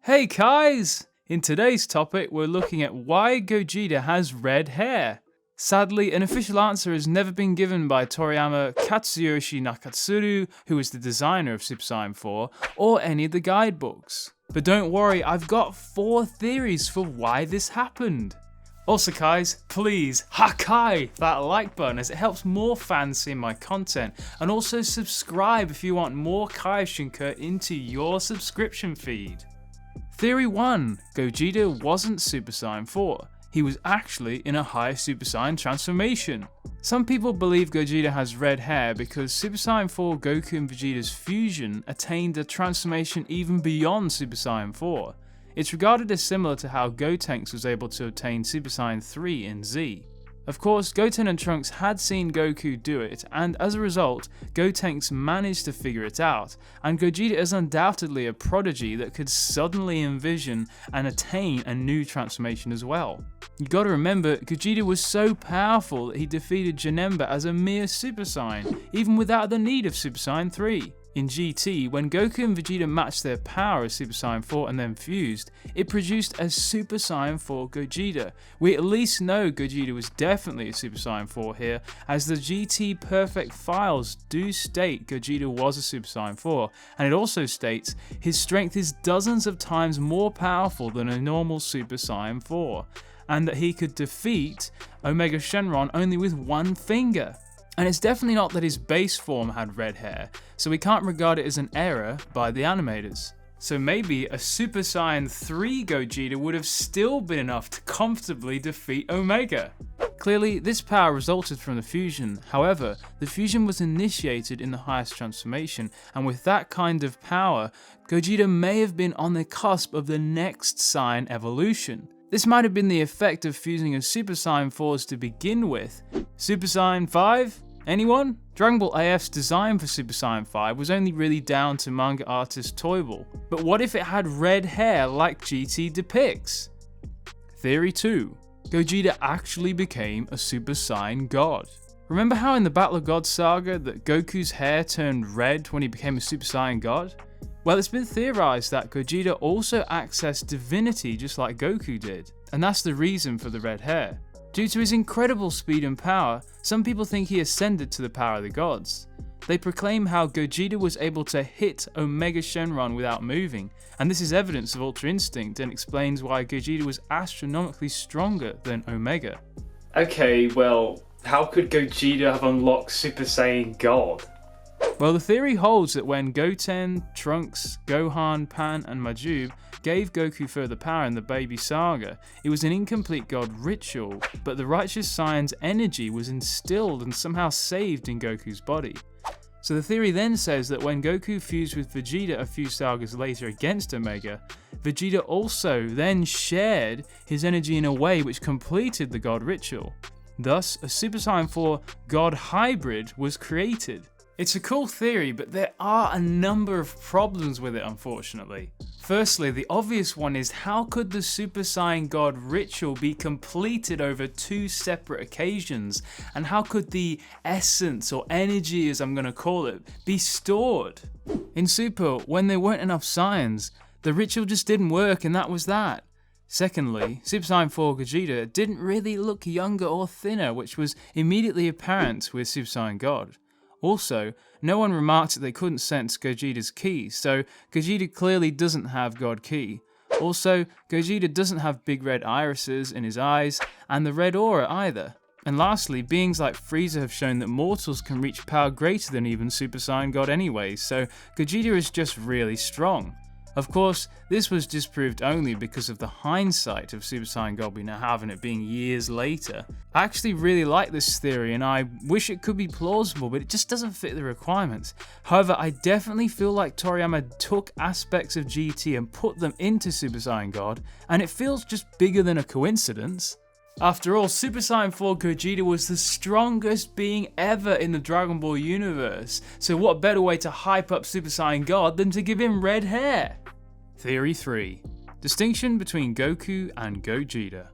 Hey guys! In today's topic, we're looking at why Gogeta has red hair. Sadly, an official answer has never been given by Toriyama Katsuyoshi Nakatsuru, who is the designer of Super Saiyan 4, or any of the guidebooks. But don't worry, I've got 4 theories for why this happened. Also guys, please hakai that like button as it helps more fans see my content, and also subscribe if you want more Kaioshin Curt into your subscription feed. Theory 1. Gogeta wasn't Super Saiyan 4. He was actually in a high Super Saiyan transformation. Some people believe Gogeta has red hair because Super Saiyan 4 Goku and Vegeta's fusion attained a transformation even beyond Super Saiyan 4. It's regarded as similar to how Gotenks was able to obtain Super Saiyan 3 in Z. Of course, Goten and Trunks had seen Goku do it, and as a result, Gotenks managed to figure it out, and Gogeta is undoubtedly a prodigy that could suddenly envision and attain a new transformation as well. You gotta remember, Gogeta was so powerful that he defeated Janemba as a mere Super Saiyan, even without the need of Super Saiyan 3. In GT, when Goku and Vegeta matched their power as Super Saiyan 4 and then fused, it produced a Super Saiyan 4 Gogeta. We at least know Gogeta was definitely a Super Saiyan 4 here, as the GT Perfect files do state Gogeta was a Super Saiyan 4, and it also states his strength is dozens of times more powerful than a normal Super Saiyan 4, and that he could defeat Omega Shenron only with one finger. And it's definitely not that his base form had red hair, so we can't regard it as an error by the animators. So maybe a Super Saiyan 3 Gogeta would have still been enough to comfortably defeat Omega. Clearly, this power resulted from the fusion. However, the fusion was initiated in the highest transformation, and with that kind of power, Gogeta may have been on the cusp of the next Saiyan evolution. This might have been the effect of fusing a Super Saiyan 4s to begin with. Super Saiyan 5? Anyone? Dragon Ball AF's design for Super Saiyan 5 was only really down to manga artist Toyble. But what if it had red hair like GT depicts? Theory 2. Gogeta actually became a Super Saiyan God. Remember how in the Battle of Gods saga that Goku's hair turned red when he became a Super Saiyan God? Well, it's been theorized that Gogeta also accessed divinity just like Goku did, and that's the reason for the red hair. Due to his incredible speed and power, some people think he ascended to the power of the gods. They proclaim how Gogeta was able to hit Omega Shenron without moving, and this is evidence of Ultra Instinct and explains why Gogeta was astronomically stronger than Omega. Okay, well, how could Gogeta have unlocked Super Saiyan God? Well, the theory holds that when Goten, Trunks, Gohan, Pan, and Majub gave Goku further power in the Baby Saga, it was an incomplete God ritual, but the Righteous Saiyan's energy was instilled and somehow saved in Goku's body. So the theory then says that when Goku fused with Vegeta a few sagas later against Omega, Vegeta also then shared his energy in a way which completed the God ritual. Thus, a Super Saiyan 4 God hybrid was created. It's a cool theory, but there are a number of problems with it, unfortunately. Firstly, the obvious one is how could the Super Saiyan God ritual be completed over 2 separate occasions? And how could the essence, or energy as I'm going to call it, be stored? In Super, when there weren't enough Saiyans, the ritual just didn't work and that was that. Secondly, Super Saiyan 4 Gogeta didn't really look younger or thinner, which was immediately apparent with Super Saiyan God. Also, no one remarked that they couldn't sense Gogeta's ki, so Gogeta clearly doesn't have God ki. Also, Gogeta doesn't have big red irises in his eyes, and the red aura either. And lastly, beings like Frieza have shown that mortals can reach power greater than even Super Saiyan God anyway, so Gogeta is just really strong. Of course, this was disproved only because of the hindsight of Super Saiyan God we now have and it being years later. I actually really like this theory and I wish it could be plausible, but it just doesn't fit the requirements. However, I definitely feel like Toriyama took aspects of GT and put them into Super Saiyan God, and it feels just bigger than a coincidence. After all, Super Saiyan 4 Gogeta was the strongest being ever in the Dragon Ball universe, so what better way to hype up Super Saiyan God than to give him red hair? Theory 3. Distinction between Goku and Gogeta.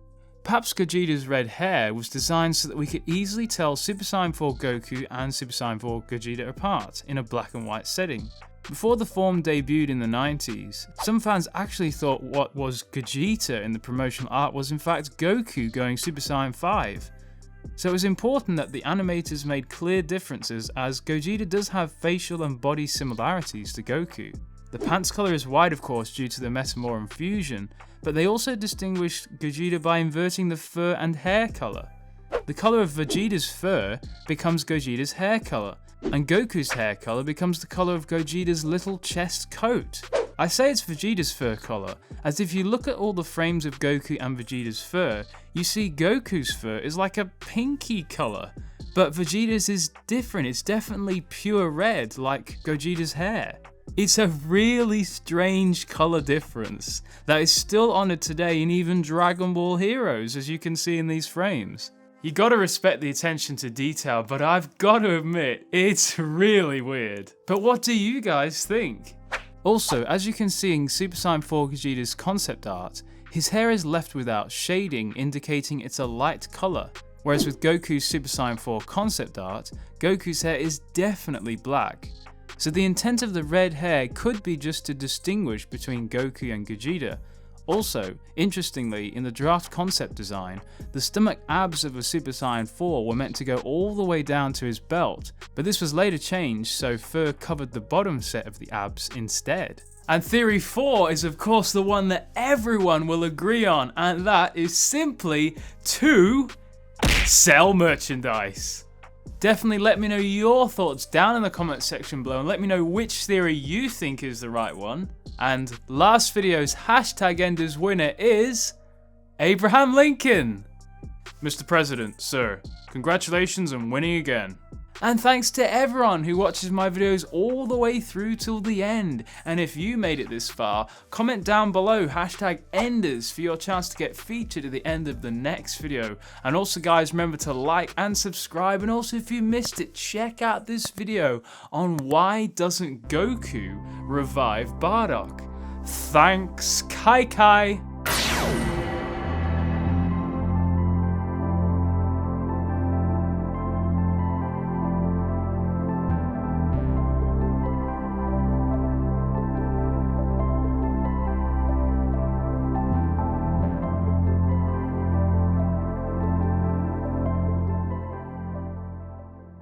Perhaps Gogeta's red hair was designed so that we could easily tell Super Saiyan 4 Goku and Super Saiyan 4 Gogeta apart in a black and white setting. Before the form debuted in the 90s, some fans actually thought what was Gogeta in the promotional art was in fact Goku going Super Saiyan 5. So it was important that the animators made clear differences, as Gogeta does have facial and body similarities to Goku. The pants colour is white of course due to the Metamorph fusion, but they also distinguished Gogeta by inverting the fur and hair colour. The colour of Vegeta's fur becomes Gogeta's hair colour, and Goku's hair colour becomes the colour of Gogeta's little chest coat. I say it's Vegeta's fur colour, as if you look at all the frames of Goku and Vegeta's fur, you see Goku's fur is like a pinky colour, but Vegeta's is different, it's definitely pure red like Gogeta's hair. It's a really strange colour difference that is still honoured today in even Dragon Ball Heroes, as you can see in these frames. You gotta respect the attention to detail, but I've gotta admit, it's really weird. But what do you guys think? Also, as you can see in Super Saiyan 4 Gogeta's concept art, his hair is left without shading, indicating it's a light colour. Whereas with Goku's Super Saiyan 4 concept art, Goku's hair is definitely black. So the intent of the red hair could be just to distinguish between Goku and Gogeta. Also, interestingly, in the draft concept design, the stomach abs of a Super Saiyan 4 were meant to go all the way down to his belt, but this was later changed so fur covered the bottom set of the abs instead. And theory 4 is of course the one that everyone will agree on, and that is simply to sell merchandise. Definitely let me know your thoughts down in the comment section below, and let me know which theory you think is the right one. And last video's hashtag Enders winner is Abraham Lincoln. Mr. President, sir, congratulations on winning again. And thanks to everyone who watches my videos all the way through till the end. And if you made it this far, comment down below hashtag Enders for your chance to get featured at the end of the next video. And also guys, remember to like and subscribe, and also if you missed it, check out this video on why doesn't Goku revive Bardock. Thanks, Kai Kai.